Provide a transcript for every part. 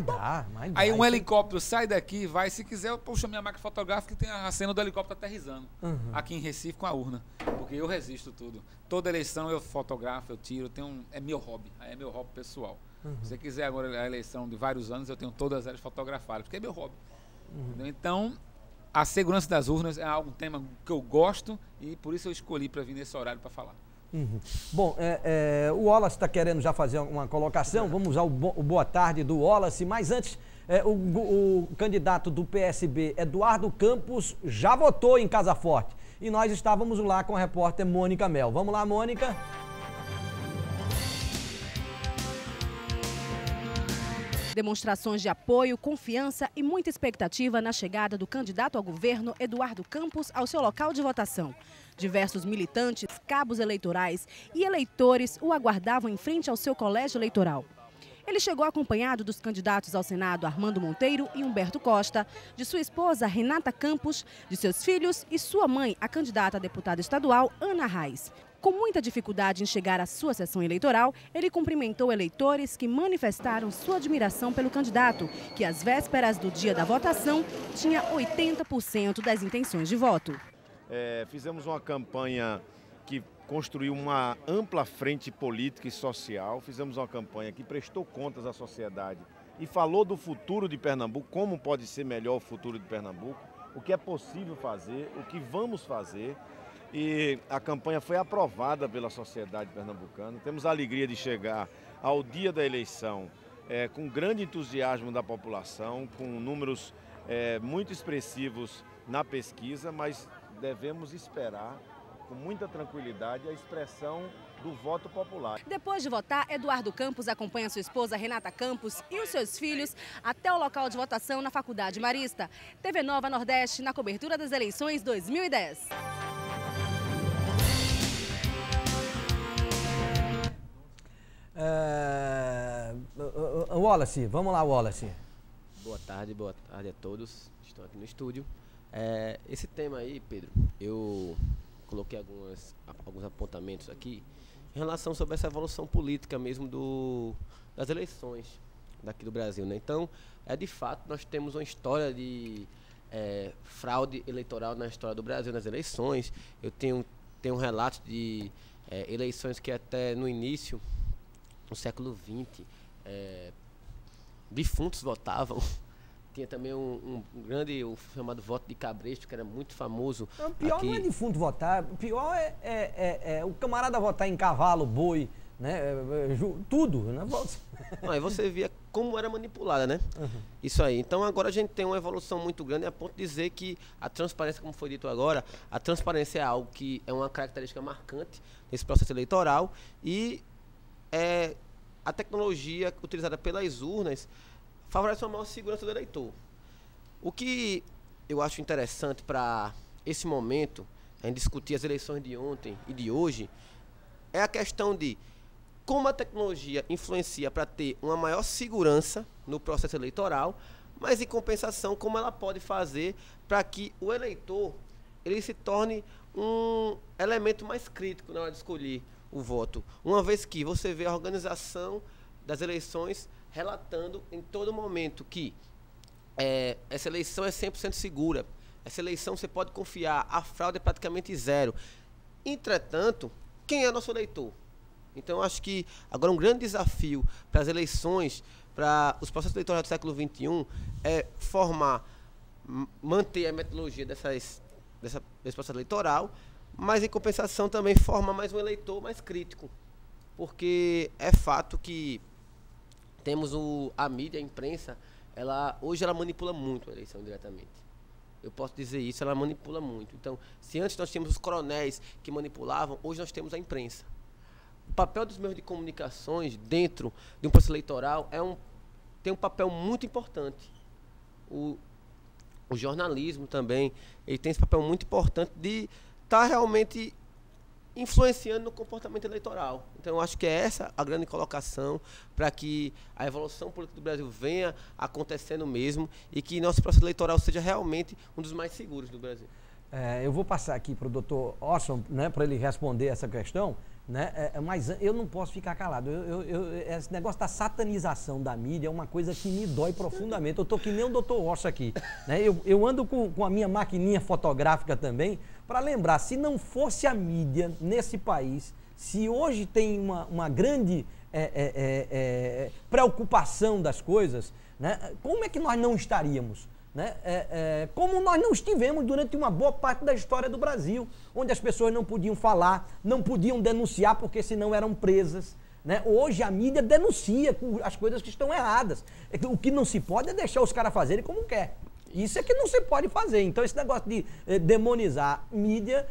dá. Aí um helicóptero sai daqui, vai, se quiser, eu puxo a minha máquina fotográfica e tem a cena do helicóptero aterrissando. Aqui em Recife com a urna. Porque eu resisto tudo. Toda eleição eu fotografo, eu tiro, é meu hobby. Aí é meu hobby pessoal. Se você quiser agora a eleição de vários anos, eu tenho todas elas fotografadas, porque é meu hobby. Então, a segurança das urnas é um tema que eu gosto e por isso eu escolhi para vir nesse horário para falar. Bom, o Wallace está querendo já fazer uma colocação, vamos usar o boa tarde do Wallace, mas antes, o candidato do PSB, Eduardo Campos, já votou em Casa Forte e nós estávamos lá com a repórter Mônica Mel. Vamos lá, Mônica. Demonstrações de apoio, confiança e muita expectativa na chegada do candidato ao governo Eduardo Campos ao seu local de votação. Diversos militantes, cabos eleitorais e eleitores o aguardavam em frente ao seu colégio eleitoral. Ele chegou acompanhado dos candidatos ao Senado Armando Monteiro e Humberto Costa, de sua esposa Renata Campos, de seus filhos e sua mãe, a candidata a deputada estadual Ana Reis. Com muita dificuldade em chegar à sua sessão eleitoral, ele cumprimentou eleitores que manifestaram sua admiração pelo candidato, que às vésperas do dia da votação tinha 80% das intenções de voto. Fizemos uma campanha que construiu uma ampla frente política e social, fizemos uma campanha que prestou contas à sociedade e falou do futuro de Pernambuco, como pode ser melhor o futuro de Pernambuco, o que é possível fazer, o que vamos fazer. E a campanha foi aprovada pela sociedade pernambucana. Temos a alegria de chegar ao dia da eleição com grande entusiasmo da população, com números muito expressivos na pesquisa, mas devemos esperar com muita tranquilidade a expressão do voto popular. Depois de votar, Eduardo Campos acompanha sua esposa Renata Campos e os seus filhos até o local de votação na Faculdade Marista. TV Nova Nordeste na cobertura das eleições 2010. Wallace, vamos lá, Wallace. Boa tarde a todos. Estou aqui no estúdio. Esse tema aí, Pedro, eu coloquei alguns apontamentos aqui em relação sobre essa evolução política mesmo das eleições daqui do Brasil, né? Então, de fato, nós temos uma história de fraude eleitoral na história do Brasil nas eleições. Eu tenho um relato de eleições que até no início, no século XX, defuntos votavam. Tinha também um grande, o chamado voto de cabresto, que era muito famoso. O pior aqui. Não é defunto votar, o pior é o camarada votar em cavalo, boi, né? Tudo, né? Aí você via como era manipulada, né? Isso aí. Então agora a gente tem uma evolução muito grande a ponto de dizer que a transparência, como foi dito agora, a transparência é algo que é uma característica marcante nesse processo eleitoral e a tecnologia utilizada pelas urnas favorece uma maior segurança do eleitor. O que eu acho interessante para esse momento, a gente discutir as eleições de ontem e de hoje, é a questão de como a tecnologia influencia para ter uma maior segurança no processo eleitoral, mas em compensação como ela pode fazer para que o eleitor ele se torne um elemento mais crítico na hora de escolher o voto, uma vez que você vê a organização das eleições relatando em todo momento que essa eleição é 100% segura, essa eleição você pode confiar, a fraude é praticamente zero. Entretanto, quem é nosso eleitor? Então, eu acho que agora um grande desafio para as eleições, para os processos eleitorais do século XXI, é manter a metodologia desse processo eleitoral, mas em compensação também formar mais um eleitor mais crítico, porque é fato que temos a mídia, a imprensa, hoje ela manipula muito a eleição diretamente. Eu posso dizer isso, ela manipula muito. Então, se antes nós tínhamos os coronéis que manipulavam, hoje nós temos a imprensa. O papel dos meios de comunicações dentro de um processo eleitoral tem um papel muito importante. O jornalismo também, ele tem esse papel muito importante de estar realmente influenciando no comportamento eleitoral. Então, eu acho que é essa a grande colocação para que a evolução política do Brasil venha acontecendo mesmo e que nosso processo eleitoral seja realmente um dos mais seguros do Brasil. Eu vou passar aqui para o doutor Orson, né, para ele responder essa questão. né? Mas eu não posso ficar calado. Esse negócio da satanização da mídia é uma coisa que me dói profundamente. Eu estou que nem o Dr. Rocha aqui, né? Eu ando com a minha maquininha fotográfica também para lembrar, se não fosse a mídia nesse país, se hoje tem uma grande preocupação das coisas, né? Como é que nós não estaríamos? Né? Como nós não estivemos durante uma boa parte da história do Brasil, onde as pessoas não podiam falar, não podiam denunciar porque senão eram presas. Né? Hoje a mídia denuncia as coisas que estão erradas. O que não se pode é deixar os caras fazerem como quer. Isso é que não se pode fazer. Então esse negócio de demonizar mídia...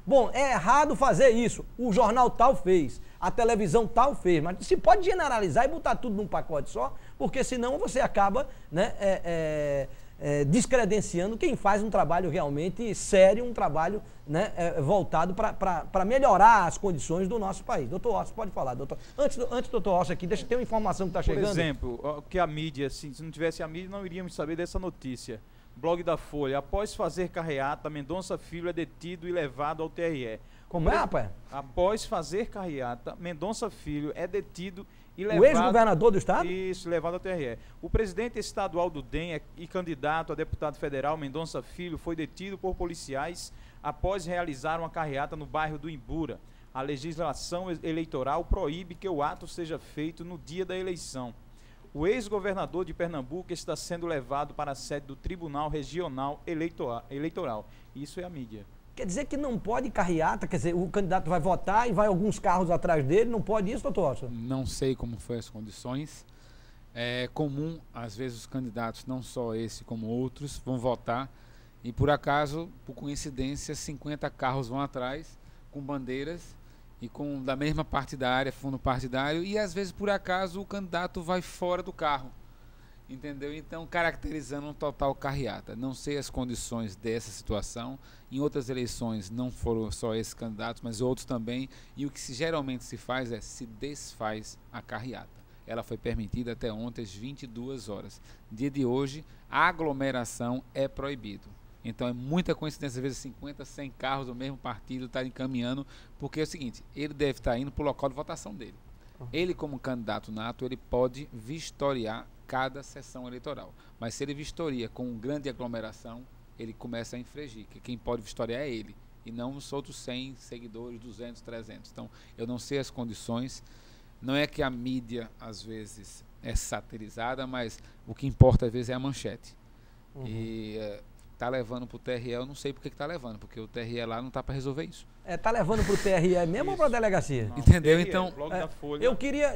bom, é errado fazer isso. O jornal tal fez, a televisão tal fez, mas se pode generalizar e botar tudo num pacote só, porque senão você acaba, né, descredenciando quem faz um trabalho realmente sério, um trabalho, né, voltado para melhorar as condições do nosso país. Doutor Ossi, pode falar, doutor. Antes doutor Ossi aqui, deixa eu ter uma informação que está chegando. Por exemplo, que a mídia, se não tivesse a mídia, não iríamos saber dessa notícia. Blog da Folha: após fazer carreata, Mendonça Filho é detido e levado ao TRE. Como é, rapaz? Após fazer carreata, Mendonça Filho é detido e levado... O ex-governador do estado? Isso, levado ao TRE. O presidente estadual do DEM e candidato a deputado federal, Mendonça Filho, foi detido por policiais após realizar uma carreata no bairro do Imbura. A legislação eleitoral proíbe que o ato seja feito no dia da eleição. O ex-governador de Pernambuco está sendo levado para a sede do Tribunal Regional Eleitoral. Isso é a mídia. Quer dizer que não pode carreata, quer dizer, o candidato vai votar e vai alguns carros atrás dele, não pode isso, doutor Ossi? Não sei como foi as condições. É comum, às vezes, os candidatos, não só esse como outros, vão votar e, por acaso, por coincidência, 50 carros vão atrás com bandeiras e com da mesma partidária, fundo partidário, e às vezes, por acaso, o candidato vai fora do carro. Entendeu? Então, caracterizando um total carreata. Não sei as condições dessa situação. Em outras eleições não foram só esses candidatos, mas outros também. E o que geralmente se faz é se desfaz a carreata. Ela foi permitida até ontem às 22 horas. Dia de hoje, a aglomeração é proibido. Então é muita coincidência, às vezes 50, 100 carros do mesmo partido estarem encaminhando, porque é o seguinte, ele deve estar indo para o local de votação dele. Ele, como candidato nato, ele pode vistoriar cada sessão eleitoral. Mas se ele vistoria com grande aglomeração, ele começa a infringir, que quem pode vistoriar é ele, e não os outros 100 seguidores, 200, 300. Então, eu não sei as condições. Não é que a mídia, às vezes, é satirizada, mas o que importa, às vezes, é a manchete. Uhum. E tá levando para o TRE, eu não sei por que está levando, porque o TRE lá não está para resolver isso. Tá levando para o TRE mesmo ou para a delegacia? Não, entendeu? TRE, então, blog da Folha. Eu queria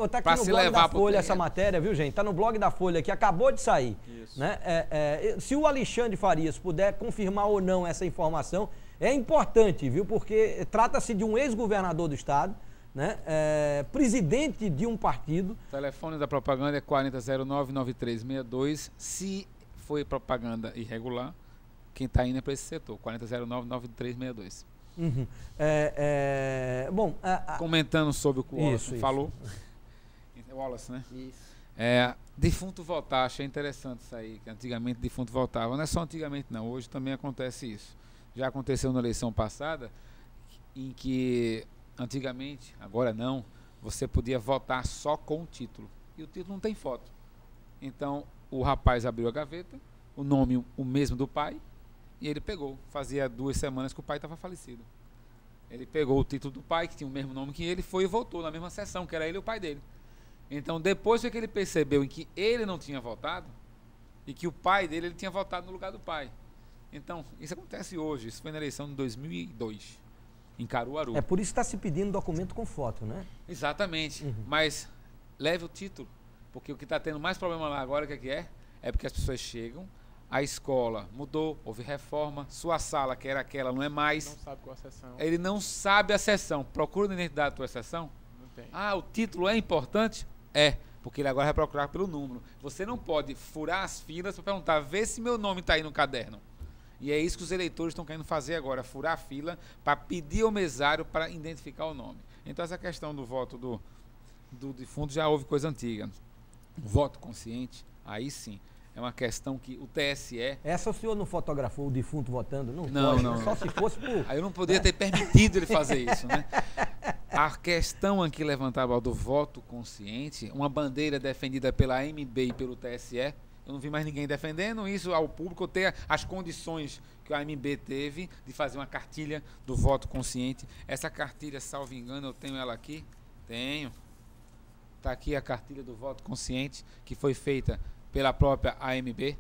tá aqui no blog da Folha essa matéria, viu, gente? Tá no blog da Folha que acabou de sair. Isso. Né? Se o Alexandre Farias puder confirmar ou não essa informação, é importante, viu? Porque trata-se de um ex-governador do estado, né? Presidente de um partido. O telefone da propaganda é 4009-9362. Se foi propaganda irregular, quem está indo é para esse setor, 4009-9362. Uhum. Bom, comentando sobre o que o Wallace falou. O Wallace, né? Isso. Defunto votar, achei interessante isso aí, que antigamente defunto votava. Não é só antigamente não, hoje também acontece isso. Já aconteceu na eleição passada, em que antigamente, agora não, você podia votar só com o título. E o título não tem foto. Então, o rapaz abriu a gaveta, o nome o mesmo do pai, e ele pegou. Fazia 2 semanas que o pai estava falecido. Ele pegou o título do pai, que tinha o mesmo nome que ele, foi e votou na mesma sessão, que era ele e o pai dele. Então, depois que ele percebeu em que ele não tinha votado, e que o pai dele ele tinha votado no lugar do pai. Então, isso acontece hoje. Isso foi na eleição de 2002, em Caruaru. Por isso que está se pedindo documento com foto, né? Exatamente. Uhum. Mas leve o título, porque o que está tendo mais problema lá agora, o que é porque as pessoas chegam, a escola mudou, houve reforma, sua sala, que era aquela, não é mais. Não sabe qual a sessão. Ele não sabe a sessão. Procura na identidade da tua sessão. Não tem. O título é importante? Porque ele agora vai procurar pelo número. Você não pode furar as filas para perguntar, vê se meu nome está aí no caderno. E é isso que os eleitores estão querendo fazer agora, furar a fila para pedir ao mesário para identificar o nome. Então, essa questão do voto do defunto já houve coisa antiga. O voto consciente, aí sim, É uma questão que o TSE... Essa o senhor não fotografou o defunto votando? Não, Não, pode, não. Só se fosse por... Aí eu não poderia ter permitido ele fazer isso, né? A questão aqui levantada do voto consciente, uma bandeira defendida pela AMB e pelo TSE, eu não vi mais ninguém defendendo isso ao público, ter as condições que a AMB teve de fazer uma cartilha do voto consciente. Essa cartilha, salvo engano, eu tenho ela aqui? Tenho. Está aqui a cartilha do voto consciente, que foi feita pela própria AMB.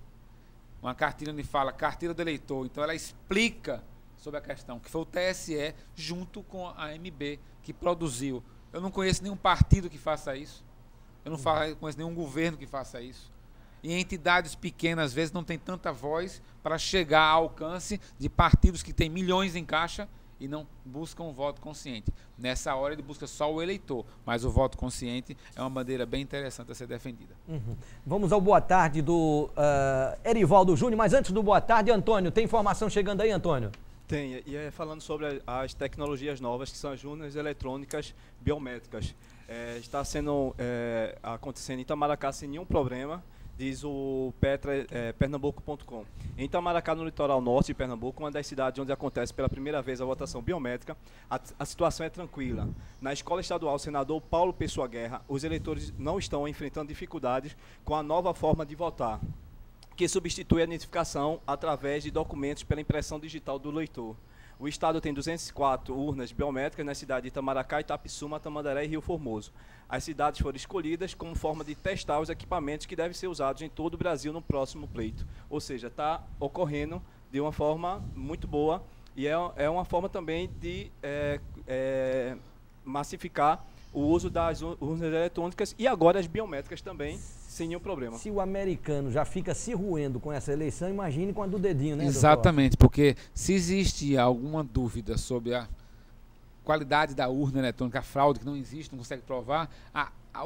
Uma cartilha onde fala cartilha do eleitor. Então ela explica sobre a questão, que foi o TSE junto com a AMB que produziu. Eu não conheço nenhum partido que faça isso. Eu não conheço nenhum governo que faça isso. E entidades pequenas, às vezes, não tem tanta voz para chegar ao alcance de partidos que têm milhões em caixa e não buscam o voto consciente. Nessa hora ele busca só o eleitor, mas o voto consciente é uma bandeira bem interessante a ser defendida. Vamos ao boa tarde do Erivaldo Júnior, mas antes do boa tarde, Antônio, tem informação chegando aí, Antônio? Tem, e é falando sobre as tecnologias novas, que são as urnas eletrônicas biométricas. Está sendo acontecendo em Itamaracá sem nenhum problema, diz o Pernambuco.com. Em Itamaracá, no litoral norte de Pernambuco, uma das cidades onde acontece pela primeira vez a votação biométrica, a situação é tranquila. Na Escola Estadual Senador Paulo Pessoa Guerra, os eleitores não estão enfrentando dificuldades com a nova forma de votar, que substitui a identificação através de documentos pela impressão digital do eleitor. O estado tem 204 urnas biométricas na cidade de Itamaracá, Itapissuma, Tamandaré e Rio Formoso. As cidades foram escolhidas como forma de testar os equipamentos que devem ser usados em todo o Brasil no próximo pleito. Ou seja, está ocorrendo de uma forma muito boa e é uma forma também de massificar o uso das urnas eletrônicas e agora as biométricas também, sem nenhum problema. Se o americano já fica se roendo com essa eleição, imagine com a do dedinho, né, Exatamente, porque se existe alguma dúvida sobre a qualidade da urna eletrônica, a fraude que não existe, não consegue provar,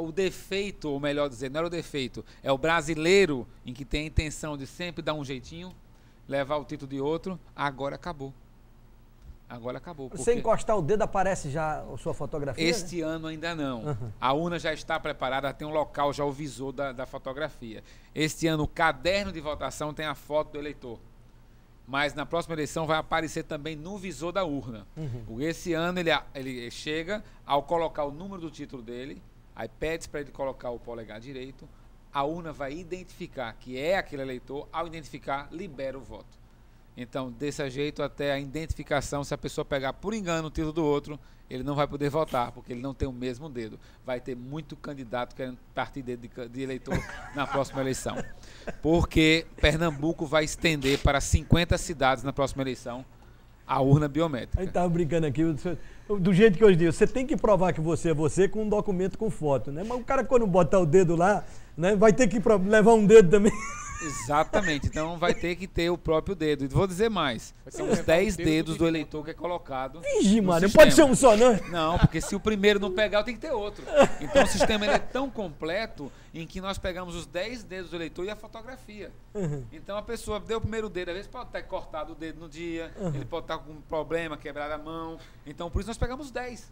o defeito, ou melhor dizer, não era o defeito, é o brasileiro em que tem a intenção de sempre dar um jeitinho, levar o título de outro, agora acabou. Agora acabou. Você encostar o dedo, aparece já a sua fotografia? Este ano ainda não. A urna já está preparada, tem um local, já o visor da fotografia. Este ano o caderno de votação tem a foto do eleitor. Mas na próxima eleição vai aparecer também no visor da urna. Esse ano ele chega, ao colocar o número do título dele, aí pede para ele colocar o polegar direito, a urna vai identificar que é aquele eleitor, ao identificar, libera o voto. Então, desse jeito, até a identificação, se a pessoa pegar por engano o título do outro, ele não vai poder votar, porque ele não tem o mesmo dedo. Vai ter muito candidato querendo partir dedo de eleitor na próxima eleição. Porque Pernambuco vai estender para 50 cidades na próxima eleição a urna biométrica. A gente estava brincando aqui, do jeito que hoje digo, você tem que provar que você é você com um documento com foto, né? Mas o cara, quando botar o dedo lá, né, vai ter que levar um dedo também. Exatamente, então vai ter que ter o próprio dedo. E vou dizer mais, são os 10 dedos do eleitor que é colocado. Ixi, mano, não pode ser um só, não? Não, porque se o primeiro não pegar, tem que ter outro. Então o sistema ele é tão completo em que nós pegamos os 10 dedos do eleitor e a fotografia. Então a pessoa deu o primeiro dedo, às vezes pode ter cortado o dedo no dia, ele pode estar com um problema, quebrado a mão. Então por isso nós pegamos 10.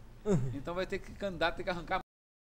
Então vai ter que o candidato ter que arrancar